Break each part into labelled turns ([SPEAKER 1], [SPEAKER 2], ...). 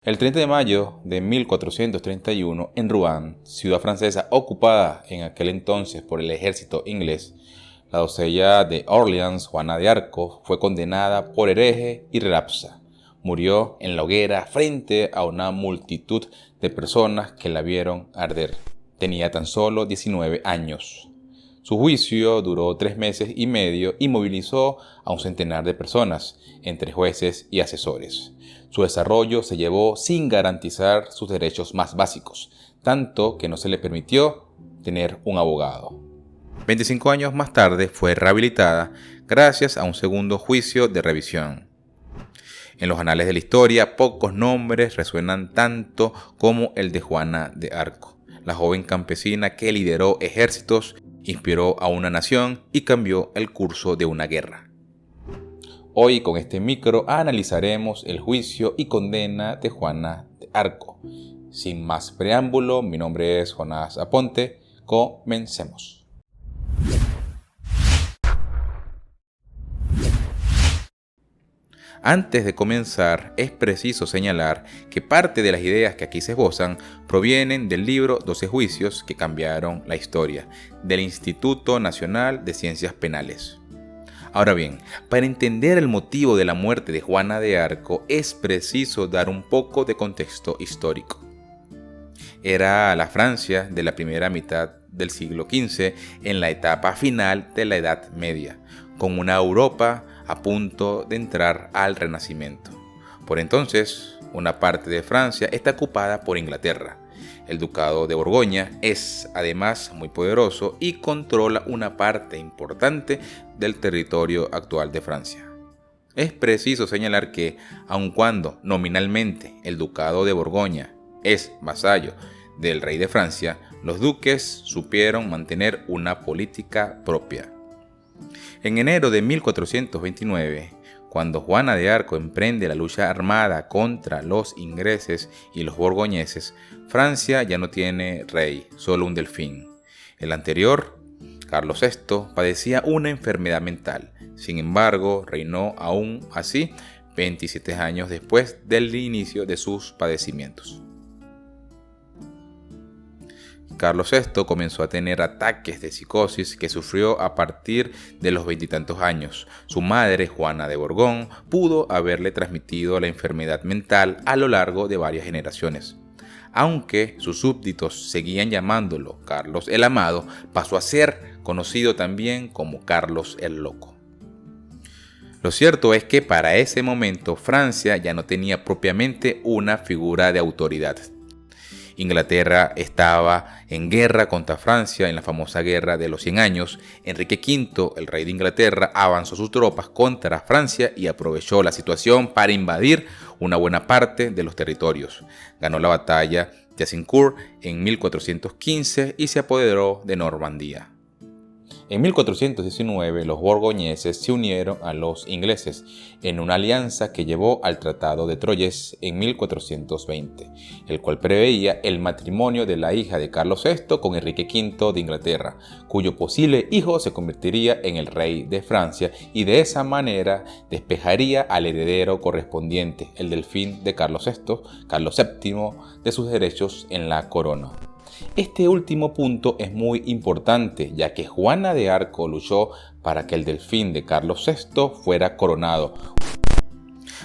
[SPEAKER 1] El 30 de mayo de 1431, en Rouen, ciudad francesa ocupada en aquel entonces por el ejército inglés, la doncella de Orleans, Juana de Arco, fue condenada por hereje y relapsa. Murió en la hoguera frente a una multitud de personas que la vieron arder. Tenía tan solo 19 años. Su juicio duró 3 meses y medio y movilizó a un centenar de personas, entre jueces y asesores. Su desarrollo se llevó sin garantizar sus derechos más básicos, tanto que no se le permitió tener un abogado. 25 años más tarde fue rehabilitada gracias a un segundo juicio de revisión. En los anales de la historia, pocos nombres resuenan tanto como el de Juana de Arco, la joven campesina que lideró ejércitos, inspiró a una nación y cambió el curso de una guerra. Hoy con este micro analizaremos el juicio y condena de Juana de Arco. Sin más preámbulo, mi nombre es Jonás Aponte. Comencemos. Antes de comenzar, es preciso señalar que parte de las ideas que aquí se esbozan provienen del libro 12 juicios que cambiaron la historia, del Instituto Nacional de Ciencias Penales. Ahora bien, para entender el motivo de la muerte de Juana de Arco es preciso dar un poco de contexto histórico. Era la Francia de la primera mitad del siglo XV en la etapa final de la Edad Media, con una Europa a punto de entrar al Renacimiento. Por entonces, una parte de Francia está ocupada por Inglaterra. El Ducado de Borgoña es además muy poderoso y controla una parte importante del territorio actual de Francia. Es preciso señalar que, aun cuando nominalmente el Ducado de Borgoña es vasallo del rey de Francia, los duques supieron mantener una política propia. En enero de 1429, cuando Juana de Arco emprende la lucha armada contra los ingleses y los borgoñeses, Francia ya no tiene rey, solo un delfín. El anterior, Carlos VI, padecía una enfermedad mental. Sin embargo, reinó aún así 27 años después del inicio de sus padecimientos. Carlos VI comenzó a tener ataques de psicosis que sufrió a partir de los 20 y tantos años. Su madre, Juana de Borbón, pudo haberle transmitido la enfermedad mental a lo largo de varias generaciones. Aunque sus súbditos seguían llamándolo Carlos el Amado, pasó a ser conocido también como Carlos el Loco. Lo cierto es que para ese momento Francia ya no tenía propiamente una figura de autoridad. Inglaterra estaba en guerra contra Francia en la famosa Guerra de los 100 años. Enrique V, el rey de Inglaterra, avanzó sus tropas contra Francia y aprovechó la situación para invadir una buena parte de los territorios. Ganó la batalla de Azincourt en 1415 y se apoderó de Normandía. En 1419, los borgoñeses se unieron a los ingleses en una alianza que llevó al Tratado de Troyes en 1420, el cual preveía el matrimonio de la hija de Carlos VI con Enrique V de Inglaterra, cuyo posible hijo se convertiría en el rey de Francia y de esa manera despejaría al heredero correspondiente, el delfín de Carlos VI, Carlos VII, de sus derechos en la corona. Este último punto es muy importante, ya que Juana de Arco luchó para que el delfín de Carlos VI fuera coronado.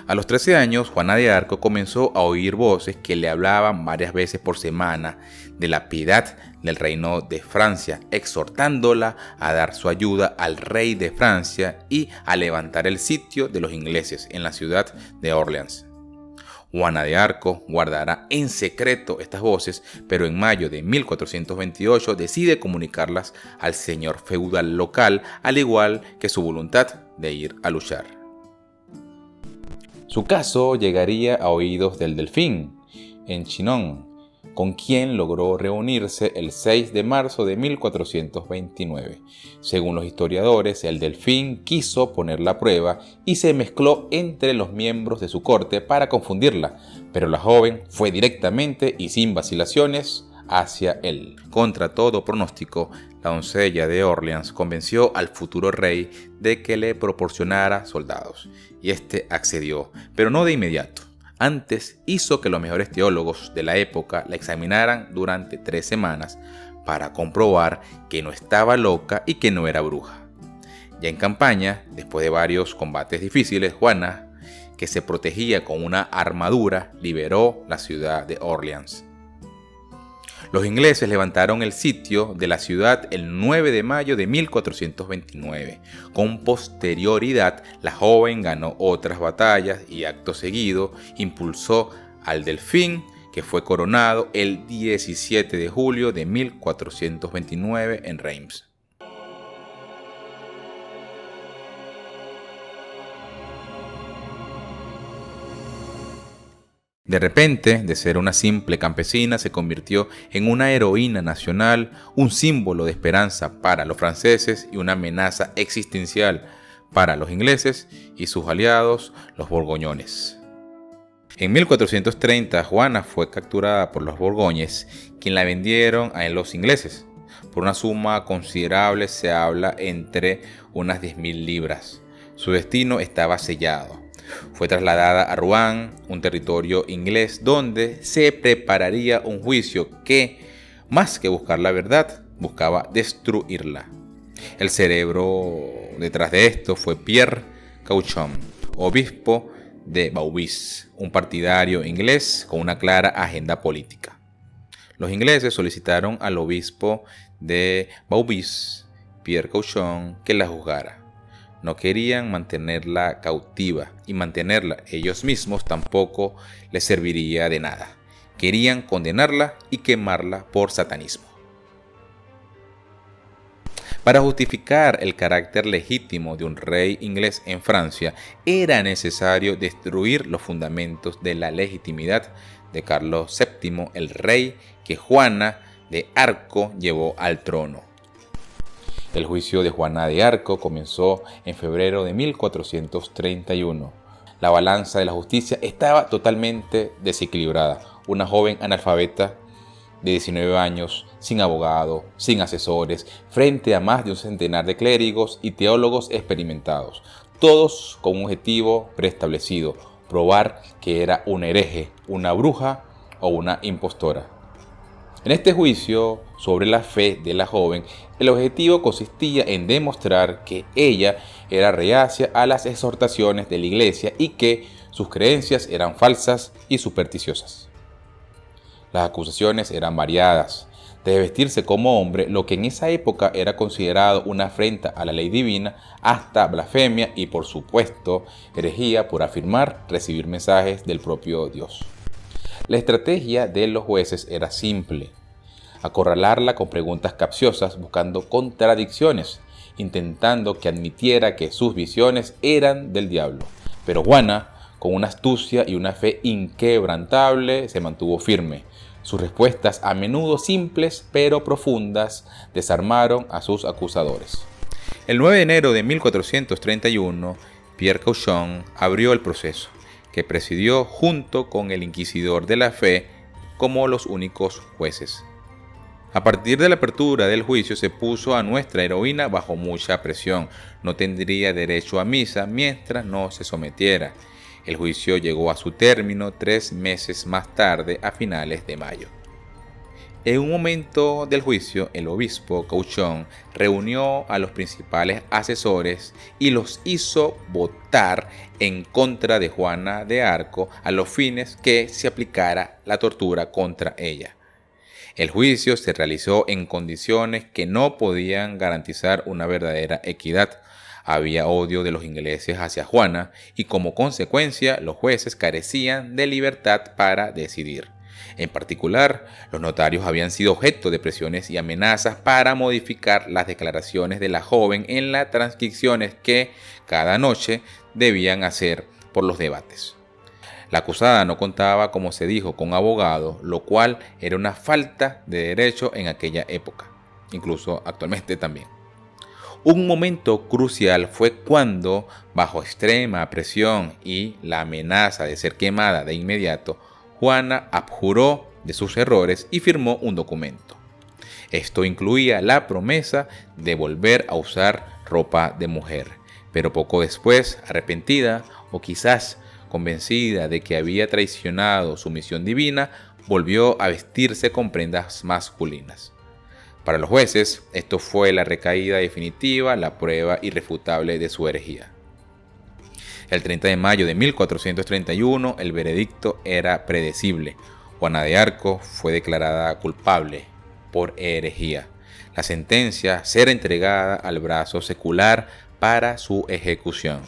[SPEAKER 1] A los 13 años, Juana de Arco comenzó a oír voces que le hablaban varias veces por semana de la piedad del reino de Francia, exhortándola a dar su ayuda al rey de Francia y a levantar el sitio de los ingleses en la ciudad de Orleans. Juana de Arco guardará en secreto estas voces, pero en mayo de 1428 decide comunicarlas al señor feudal local, al igual que su voluntad de ir a luchar. Su caso llegaría a oídos del delfín, en Chinon, con quien logró reunirse el 6 de marzo de 1429. Según los historiadores, el delfín quiso ponerla a prueba y se mezcló entre los miembros de su corte para confundirla, pero la joven fue directamente y sin vacilaciones hacia él. Contra todo pronóstico, la doncella de Orleans convenció al futuro rey de que le proporcionara soldados, y este accedió, pero no de inmediato. Antes hizo que los mejores teólogos de la época la examinaran durante 3 semanas para comprobar que no estaba loca y que no era bruja. Ya en campaña, después de varios combates difíciles, Juana, que se protegía con una armadura, liberó la ciudad de Orleans. Los ingleses levantaron el sitio de la ciudad el 9 de mayo de 1429. Con posterioridad, la joven ganó otras batallas y acto seguido impulsó al Delfín, que fue coronado el 17 de julio de 1429 en Reims. De repente, de ser una simple campesina, se convirtió en una heroína nacional, un símbolo de esperanza para los franceses y una amenaza existencial para los ingleses y sus aliados, los borgoñones. En 1430, Juana fue capturada por los borgoñes, quienes la vendieron a los ingleses. Por una suma considerable, se habla entre unas 10.000 libras. Su destino estaba sellado. Fue trasladada a Rouen, un territorio inglés, donde se prepararía un juicio que, más que buscar la verdad, buscaba destruirla. El cerebro detrás de esto fue Pierre Cauchon, obispo de Beauvais, un partidario inglés con una clara agenda política. Los ingleses solicitaron al obispo de Beauvais, Pierre Cauchon, que la juzgara. No querían mantenerla cautiva, y mantenerla ellos mismos tampoco les serviría de nada. Querían condenarla y quemarla por satanismo. Para justificar el carácter legítimo de un rey inglés en Francia, era necesario destruir los fundamentos de la legitimidad de Carlos VII, el rey que Juana de Arco llevó al trono. El juicio de Juana de Arco comenzó en febrero de 1431. La balanza de la justicia estaba totalmente desequilibrada. Una joven analfabeta de 19 años, sin abogado, sin asesores, frente a más de un centenar de clérigos y teólogos experimentados, todos con un objetivo preestablecido: probar que era una hereje, una bruja o una impostora. En este juicio sobre la fe de la joven, el objetivo consistía en demostrar que ella era reacia a las exhortaciones de la Iglesia y que sus creencias eran falsas y supersticiosas. Las acusaciones eran variadas: de vestirse como hombre, lo que en esa época era considerado una afrenta a la ley divina, hasta blasfemia y, por supuesto, herejía por afirmar recibir mensajes del propio Dios. La estrategia de los jueces era simple: acorralarla con preguntas capciosas, buscando contradicciones, intentando que admitiera que sus visiones eran del diablo. Pero Juana, con una astucia y una fe inquebrantable, se mantuvo firme. Sus respuestas, a menudo simples pero profundas, desarmaron a sus acusadores. El 9 de enero de 1431, Pierre Cauchon abrió el proceso, que presidió junto con el inquisidor de la fe como los únicos jueces. A partir de la apertura del juicio se puso a nuestra heroína bajo mucha presión. No tendría derecho a misa mientras no se sometiera. El juicio llegó a su término 3 meses más tarde, a finales de mayo. En un momento del juicio, el obispo Cauchon reunió a los principales asesores y los hizo votar en contra de Juana de Arco a los fines que se aplicara la tortura contra ella. El juicio se realizó en condiciones que no podían garantizar una verdadera equidad. Había odio de los ingleses hacia Juana y, como consecuencia, los jueces carecían de libertad para decidir. En particular, los notarios habían sido objeto de presiones y amenazas para modificar las declaraciones de la joven en las transcripciones que cada noche debían hacer por los debates. La acusada no contaba, como se dijo, con abogado, lo cual era una falta de derecho en aquella época, incluso actualmente también. Un momento crucial fue cuando, bajo extrema presión y la amenaza de ser quemada de inmediato, Juana abjuró de sus errores y firmó un documento. Esto incluía la promesa de volver a usar ropa de mujer, pero poco después, arrepentida o quizás convencida de que había traicionado su misión divina, volvió a vestirse con prendas masculinas. Para los jueces, esto fue la recaída definitiva, la prueba irrefutable de su herejía. El 30 de mayo de 1431, el veredicto era predecible. Juana de Arco fue declarada culpable por herejía. La sentencia será entregada al brazo secular para su ejecución.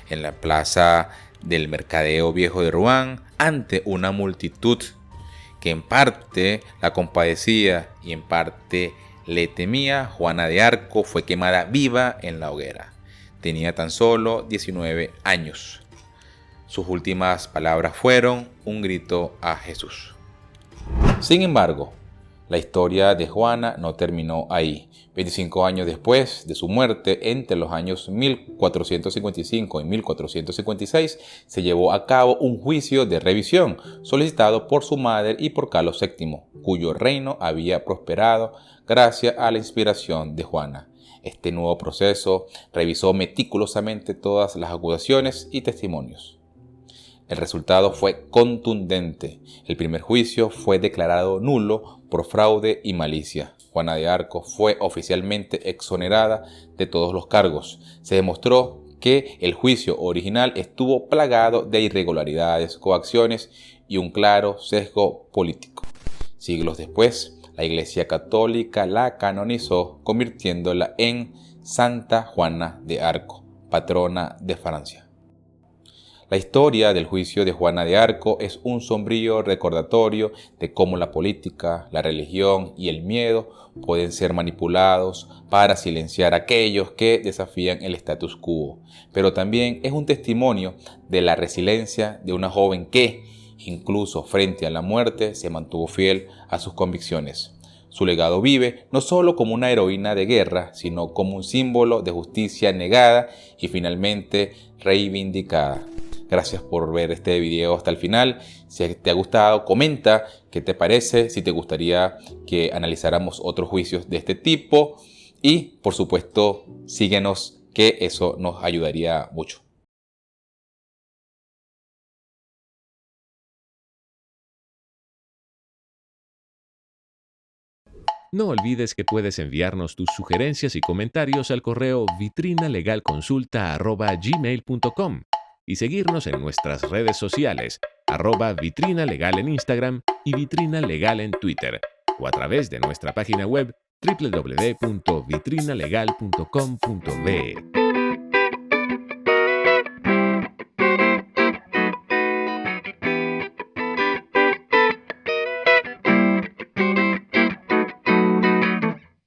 [SPEAKER 1] En la plaza del Mercadeo Viejo de Rouen, ante una multitud que en parte la compadecía y en parte le temía, Juana de Arco fue quemada viva en la hoguera. Tenía tan solo 19 años. Sus últimas palabras fueron un grito a Jesús. Sin embargo, la historia de Juana no terminó ahí. 25 años después de su muerte, entre los años 1455 y 1456, se llevó a cabo un juicio de revisión solicitado por su madre y por Carlos VII, cuyo reino había prosperado gracias a la inspiración de Juana. Este nuevo proceso revisó meticulosamente todas las acusaciones y testimonios. El resultado fue contundente. El primer juicio fue declarado nulo por fraude y malicia. Juana de Arco fue oficialmente exonerada de todos los cargos. Se demostró que el juicio original estuvo plagado de irregularidades, coacciones y un claro sesgo político. Siglos después, la Iglesia Católica la canonizó, convirtiéndola en Santa Juana de Arco, patrona de Francia. La historia del juicio de Juana de Arco es un sombrío recordatorio de cómo la política, la religión y el miedo pueden ser manipulados para silenciar a aquellos que desafían el status quo. Pero también es un testimonio de la resiliencia de una joven que, incluso frente a la muerte, se mantuvo fiel a sus convicciones. Su legado vive no solo como una heroína de guerra, sino como un símbolo de justicia negada y finalmente reivindicada. Gracias por ver este video hasta el final. Si te ha gustado, comenta qué te parece, si te gustaría que analizáramos otros juicios de este tipo. Y, por supuesto, síguenos, que eso nos ayudaría mucho.
[SPEAKER 2] No olvides que puedes enviarnos tus sugerencias y comentarios al correo vitrinalegalconsulta@gmail.com y seguirnos en nuestras redes sociales, @vitrinalegal en Instagram y vitrinalegal en Twitter, o a través de nuestra página web www.vitrinalegal.com.be.